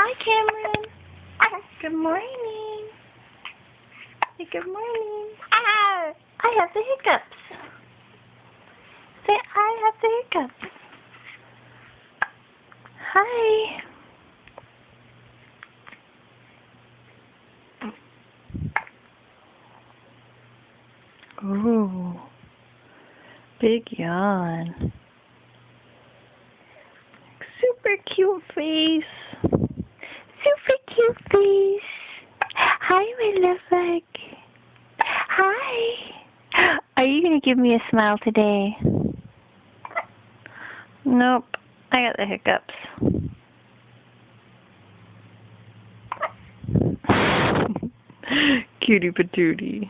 Hi, Cameron. Good morning. Say good morning. I have the hiccups. Say I have the hiccups. Hi. Ooh. Big yawn. Super cute face. Super cute face. Hi, my love bug. Hi. Are you going to give me a smile today? Nope. I got the hiccups. Cutie patootie.